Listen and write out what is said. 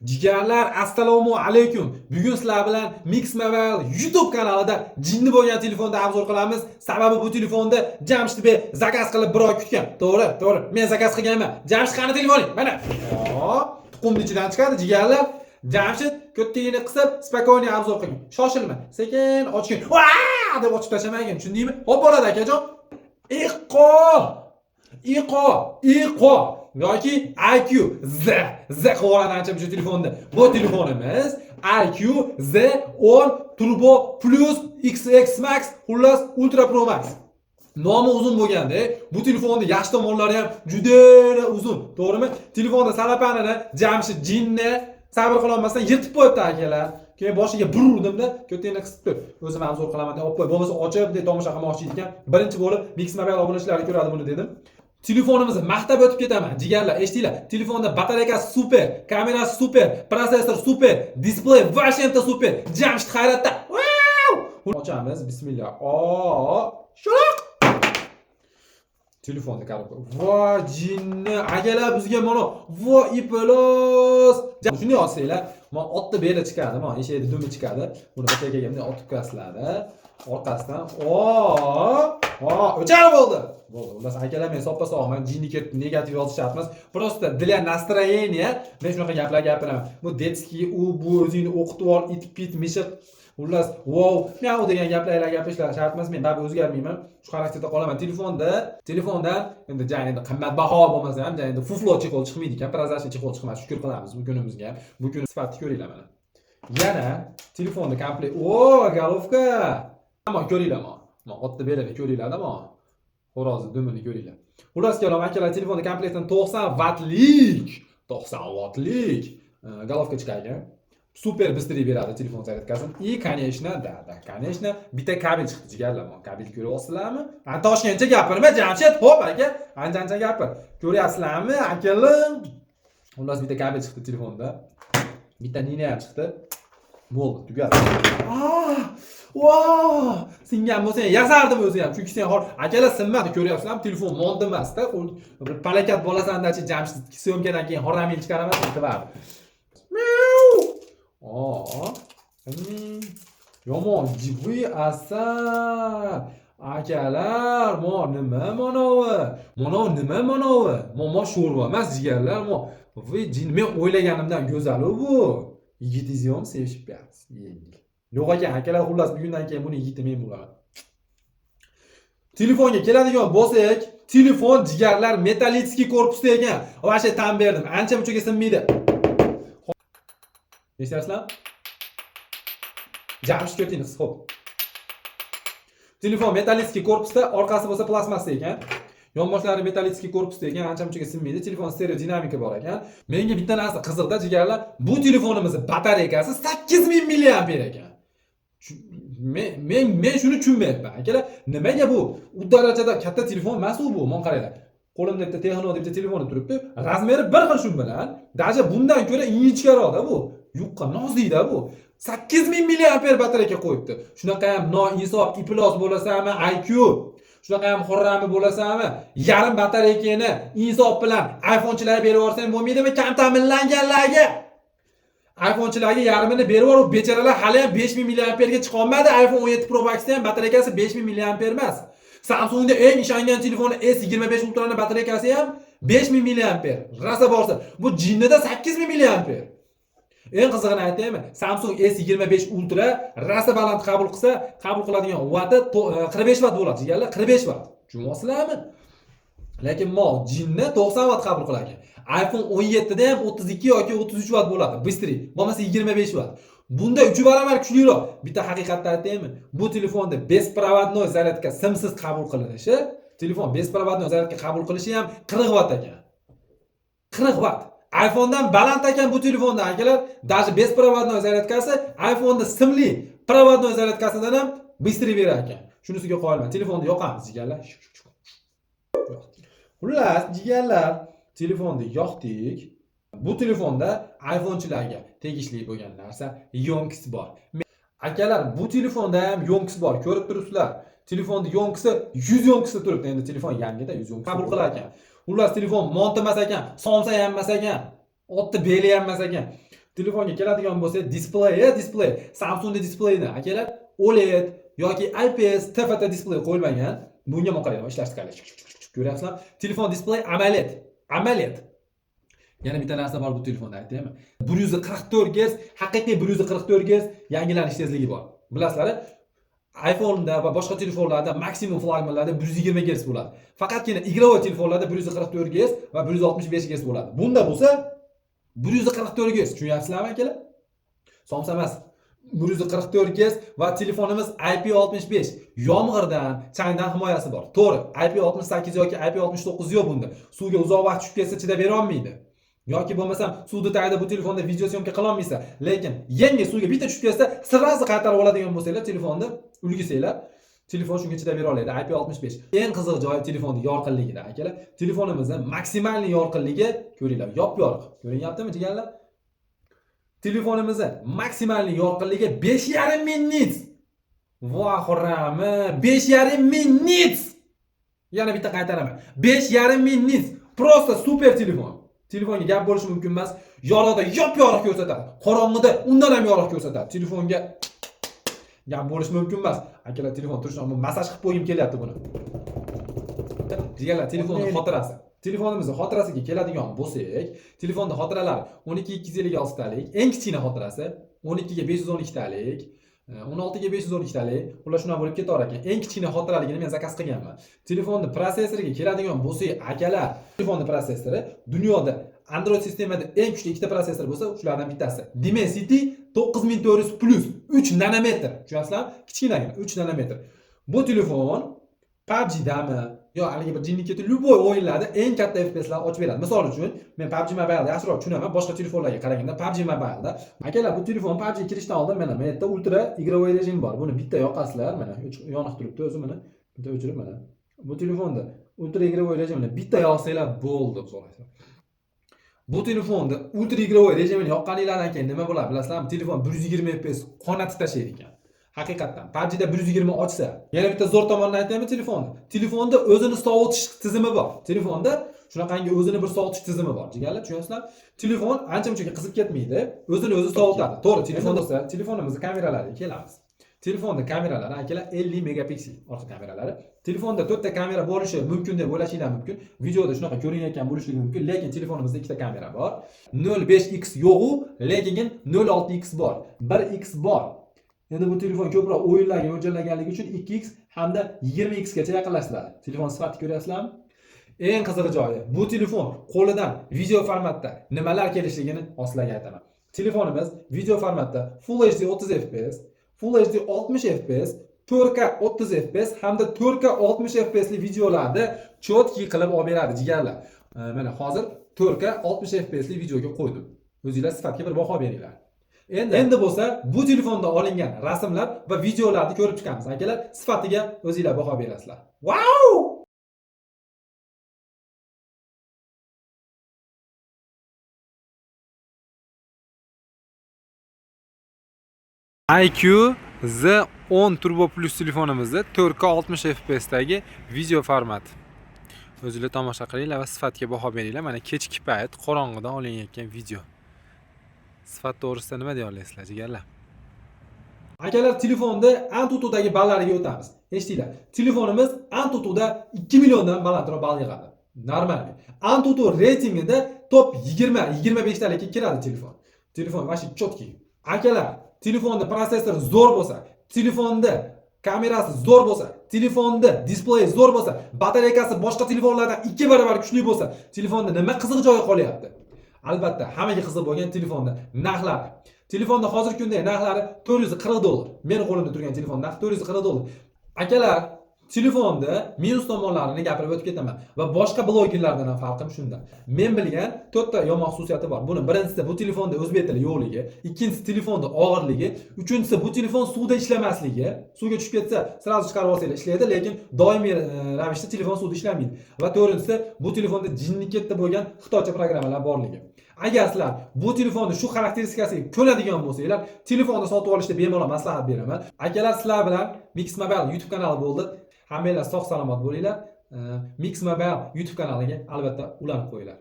Jigarlar, assalomu alaykum. Bugun sizlar bilan Mix Mobile YouTube kanalida jinni bo'lgan telefonda obzor qilamiz. Sababi bu telefonda Jamshid Bey zakaz qilib bir oy kutgan. To'g'ri. Men zakaz qilganman. Jamshid qani telefoning? Mana. Tuqumni ichidan chiqadi jigarlar. Jamshid ko'ttigini qisib, spokойный obzor qilgan. Shoshilma. Sekin ochgin. Va! deb ochib tashamagin, tushundingmi? Hop bo'ladi akajon. Iqo yoki IQ Z qilib ancha bu telefonda. Bu telefonimiz IQ Z10 Turbo Plus XX Max xullas Ultra Pro Max. Nomi uzun bo'lganda, bu telefonning yaxshi tomonlari ham juda uzun, to'g'rimi? Telefonda salapanini Jamshid jinni sabr qila olmasdan yirtib qo'yibdi akalar. Keyin boshiga bir urdimda, ko'tingni qisib turib, o'zim obzor qilaman deb olib qo'y. Bo'lmasa ochib deb tomosha qilmoqchi ekan. Birinchi bo'lib Mix Mobile obunachilari ko'radi buni dedim. Telefonimizni maqtab o'tib ketaman. Jigarlar, eshitinglar. Telefonda batareykasi super, kamerasi super, prosessor super, displey vashenta super. Jamshid hayratda. Ochamiz. Bismillah. Shuloq. Telefonni qarab. Voy jinni, akalar bizga mana voy ipolos. Shuni olsanglar, men otni beli chiqadi, men eshakni dumi chiqadi. Buni bataga bunday otib qo'yasizlar. Orqasidan o'char bo'ldi. Xullas akalar, men soppa sog'man, jinni ketdi, negativ yozishyapmiz. Просто для настроения men shunaqa gaplar gapiraman. Bu detskiy bu o'zingni o'qitib ol, it mishiq. Xullas, wow, miau degan gaplarga gapirishlar shart emas. Men baribir o'zgarmayman. Shu xarakterda qolaman. Telefondan endi endi qimmatbaho bo'lmasa ham, endi fuflo chexol chiqmaydi ekan, prozrachniy chexol chiqmadi. Shukr qilamiz bu kunimizga. Bu kun sifatni ko'ringlar mana. Yana telefonni komplekt. Galovka. Ammo ko'ringlar mana. Mana otni beradi, ko'ringlar-da mana. Xo'rozni dumini ko'ringlar. Xullas kalom akalar, telefonni komplektdan 90 wattlik galovka chiqargan. Super быстрее beradi telefon zaryadkasini. И, конечно, конечно, bitta kabel chiqdi jigarlar. Kabel ko'ryapsizlarmi? Toshkentcha gapirma, Jamshid. Xo'p aka, ancha gapir. Ko'ryapsizlarmi, akalar? Xullas bitta kabel chiqdi telefonda. Bitta nina ham chiqdi. Bo'ldi, tugadi. Singan bo'lsa, yasardim o'zi ham. Chunki sen akalar sinmadi, ko'ryapsizlarmi? Telefon mont emas-da. Bir palakat bo'lasan-dachi Jamshid syomkadan keyin horamil chiqaraman deb. Yomon jibvi asar. Akalar, nima manovi? Momo sho'rva emas jigarlar, men o'ylaganimdan go'zal bu. Yigitingizni ham sevishib berasiz. Yo'q ekan, akalar, xullas bugundan keyin buni yigiti men bo'laman. Telefonga keladigan bo'lsak, telefon jigarlar metallitskiy korpusda ekan. Vashe tan berdim. Ancha munchaga sinmaydi. Eslasizlar? Jamshid ko'tingiz, xo'p. Telefon metallitskiy korpusda, orqasi bo'lsa plastmassa ekan. Yonboshlari metallitskiy korpusda ekan, ancha munchaga sinmaydi. Telefon stereo dinamika bor ekan. Menga bitta narsa qiziqda jigarlar, bu telefonimizning batareykasi 8000 mAh ekan. Men shuni tushunmayapman. Akalar, nimaga bu? U darajada katta telefon emas bu. Men qaranglar. Qo'limda bitta Texno deb telefon turibdi. Razmeri bir xil shu bilan. Daja bundan ko'ra ingichkaroqda bu. Yuqqa nozida bu. 8000 mAh batareyka qo'yibdi. Shunaqa ham noinsof iPlus bo'lasami, IQ. Shunaqa ham xorrami bo'lasami, yarim batareykani insof bilan iPhone'chilarga berib yuborsang bo'lmaydimi? Kam ta'minlanganlarga. iPhone'chilarga yarmini berib yuborib, bechoralar hali ham 5000 mAh ga chiqa olmadi. iPhone 17 Pro Max'da ham batareykasi 5000 mAh emas. Samsungda eng ishongan telefoni S25 Ultra'ning batareykasi ham 5000 mAh. Rasa borsa, bu jinnida 8000 mAh. Eng qizig'ini aytaymi? Samsung S25 Ultra rasa baland qabul qilsa, qabul qiladigan vatti 45 watt bo'ladi, jigarlar, 45 watt. Tushunyapsizlarmi? Lekin jinni 90 watt qabul qiladi. iPhone 17 da ham 32 yoki 33 watt bo'ladi, bыстрее. Bo'lmasa 25 watt. Bunda 3 barobar kuchliroq. Bitta haqiqatni aytaymi? Bu telefonda беспроводной zaryadka simsiz qabul qilinishi, telefon беспроводной zaryadka qabul qilishi ham 40 watt ekan. 40 watt. iPhone'dan baland ekan bu telefonda akalar. Даже беспроводной zaryadkasi iPhone'da simli provodnoy zaryadkasidan ham bыстрее berar ekan. Shunisiga qo'yilman. Telefonni yoqamiz jigarlar. Xullas, jigarlar, telefonni yoqdik. Bu telefonda iPhone'chilarga tegishli bo'lgan narsa yonkisi bor. Akalar, bu telefonda ham yonkisi bor. Ko'rib turibsizlar. Telefonning yonkisi 100 yonkisi turibdi. Endi telefon yangida 100 yonkisi qabul qilar ekan. Xullas, telefon mont emas ekan, somsa ham emas ekan, otni beli ham emas ekan. Telefonga keladigan bo'lsa, displey. Samsungning displeyini akalar OLED yoki IPS TFT displey qo'yilmagan. Bunga nima qiladi? Ishlash chiqaradi. Ko'ryapsizlar? Telefon displey AMOLED. Yana bitta narsa bor bu telefonda aytaymi? 144 Hz, haqiqiy 144 Hz yangilanish tezligi bor. Bilasizlar, iPhone'da va boshqa telefonlarda maksimum flagmanlarda 120 Hz bo'ladi. Faqatgina igrovoy telefonlarda 144 Hz va 165 Hz bo'ladi. Bunda bo'lsa 144 Hz, tushunyapsizlarmi akalar? Somsa emas. 144 Hz va telefonimiz IP65. Yomg'irdan, changdan himoyasi bor. To'g'ri, IP68 yoki IP69 yo'q bunda. Suvga uzoq vaqt tushib ketsa chidab bera olmaydi. Yoki bo'lmasam suvda tagida bu telefonda video syomka qila olmaysa, lekin yangi suvga bitta tushib ketsa, sirasi qaytarib oladigan bo'lsanglar, telefonni ulgusanglar, telefon shunga chidab bera oladi. IP65. Eng qiziq joyi telefonning yorqinligida, akalar. Telefonimizning maksimal yorqinligi ko'ringlar, yop-yorug'. Ko'rinyaptimi, jigarlar? Telefonimizning maksimal yorqinligi 5,5 minut. Voy xurrami, 5,5 minut. Yana bitta qaytaraman. 5,5 minut. Prosta super telefon. Telefonga gap bo'lishi mumkin emas. Yorug'da yop-yorug' ko'rsatadi. Qorong'ida undan ham yorug' ko'rsatadi. Telefonga gap bo'lishi mumkin emas. Akalar, telefon turishni masaj qilib qo'yim kelyapti buni. Jigarlar, telefonning xotirasi. Telefonimizning xotirasiga keladigan bo'lsak, telefonda xotiralari 12 talik, eng kichkina xotirasi 12 ga 512 talik, 16 ga 512 talik, ular shundan bo'lib ketar ekan. Eng kichkina xotiraligini men zakaz qilganman. Telefonning prosessoriga keladigan bo'lsak, akalar, telefonning prosessori dunyoda Android sistemada eng kuchli ikkita prosessor bo'lsa, shulardan bittasi Dimensity 9400 Plus 3 nanometr. Tushunasizlarmi? Kichkinagina 3 nanometr. Bu telefon PUBG dami yo haligi bir jinniketi любой o'yinlarda eng katta FPS'lar ochib beradi. Misol uchun, men PUBG Mobile'da yaxshiroq tushunaman, boshqa telefonlarga qaraganda PUBG Mobile'da. Akalar, bu telefon PUBG kirishdan oldin mana bu yerda ultra игровой rejim bor. Buni bitta yoqasizlar, mana yoniq turibdi o'zi mana. Bitta o'chirib mana. Bu telefonda ultra игровой rejimni bitta yoqsanglar bo'ldi, so'raysiz. Bu telefonda ultra игровой rejimini yoqqaninglardan keyin nima bo'ladi bilasizlarmi? Telefon 120 fps qonatib tashlaydi ekan. Haqiqatan PUBG'da 120 ochsa, yana bitta zo'r tomonini aytaymi telefonda? Telefonda o'zini sovutish tizimi bor. Telefonda shunaqangi o'zini bir sovutish tizimi bor. Jigarlar, tushunasizlar? Telefon ancha-munchaga qizib ketmaydi, o'zini o'zi sovutadi. To'g'ri, telefonda bo'lsa, telefonimizning kameralariga kelamiz. Telefonda kameralari akalar 50 megapiksel orqa kameralari. Telefonda 4 ta kamera bo'lishi mumkin deb o'ylashinglar mumkin. Videoda shunaqa ko'rinayotgan bo'lishligi mumkin, lekin telefonimizda ikkita kamera bor. 05x yo'q-u, lekin 06x bor. 1x bor. Endi bu telefon ko'proq o'yinlarga mo'ljallanganligi uchun 2x hamda 20x gacha yaqinlashtiradi. Telefon sifatini ko'ryapsizlarmi? Eng qiziq joyi, bu telefon qo'lidan video formatda nimalar kelishligini sizlarga aytaman. Telefonimiz video formatda Full HD 30 fps, Full HD 60 fps, 4K 30 fps hamda 4K 60 fps li videolarni chotki qilib olib beradi, jigarlar. Mana hozir 4K 60 fps li videoga qo'ydim. O'zingizlar sifatga bir baho beringlar. Endi bo'lsa, bu telefonda olingan rasmlar va videolarni ko'rib chiqamiz. Akalar, sifatiga o'zingizlar baho berasizlar. Wow! iQ Z10 Turbo Plus telefonimizda 4K 60 fps dagi video format. O'zingizlar tomosha qilinglar va sifatiga baho beringlar. Mana kechki payt qorong'ida olinayotgan video. Sifat to'g'risida nima deya olasizlar, jigarlar? Akalar, telefonda AnTuTu'dagi ballariga o'tamiz. Eshitinglar. Telefonimiz AnTuTu'da 2 milliondan balandroq ball yig'adi. Normal. AnTuTu reytingida top 20-25 talikka kiradi telefon. Telefon vashi chotki. Akalar, telefonda prosessor zo'r bo'lsa, telefonda kamerasi zo'r bo'lsa, telefonda displey zo'r bo'lsa, batareykasi boshqa telefonlardan 2 barobar kuchli bo'lsa, telefonda nima qiziq joyi qolyapti? Albatta, hammaga qiziq bo'lgan telefonda narxlari. Telefonda hozirgi kunda narxlari $440. Meni qo'limda turgan telefon narxi $440. Akalar, telefonda minus tomonlarini gapirib o'tib ketaman va boshqa blogerlardan ham farqim shunda. Men bilgan 4 ta yomon xususiyati bor. Buni birinchisi bu telefonda o'zbek tili yo'qligi, ikkinchisi telefonda og'irligi, uchinchisi bu telefon suvda ishlamasligi. Suvga tushib ketsa, sразу chiqarib olsanglar ishlaydi, lekin doimiy ravishda telefon suvda ishlamaydi. Va to'rtinchisi bu telefonda jinniketda bo'lgan xitoycha programmalar borligi. Agar sizlar bu telefonni shu xarakteristikasiga ko'nadigan bo'lsanglar, telefonni sotib olishda bemalol maslahat beraman. Akalar, sizlar bilan Mix Mobile YouTube kanali bo'ldi. Hammanglar sog' salomat bo'linglar. Mix Mobile YouTube kanaliga albatta ulanib qo'yinglar.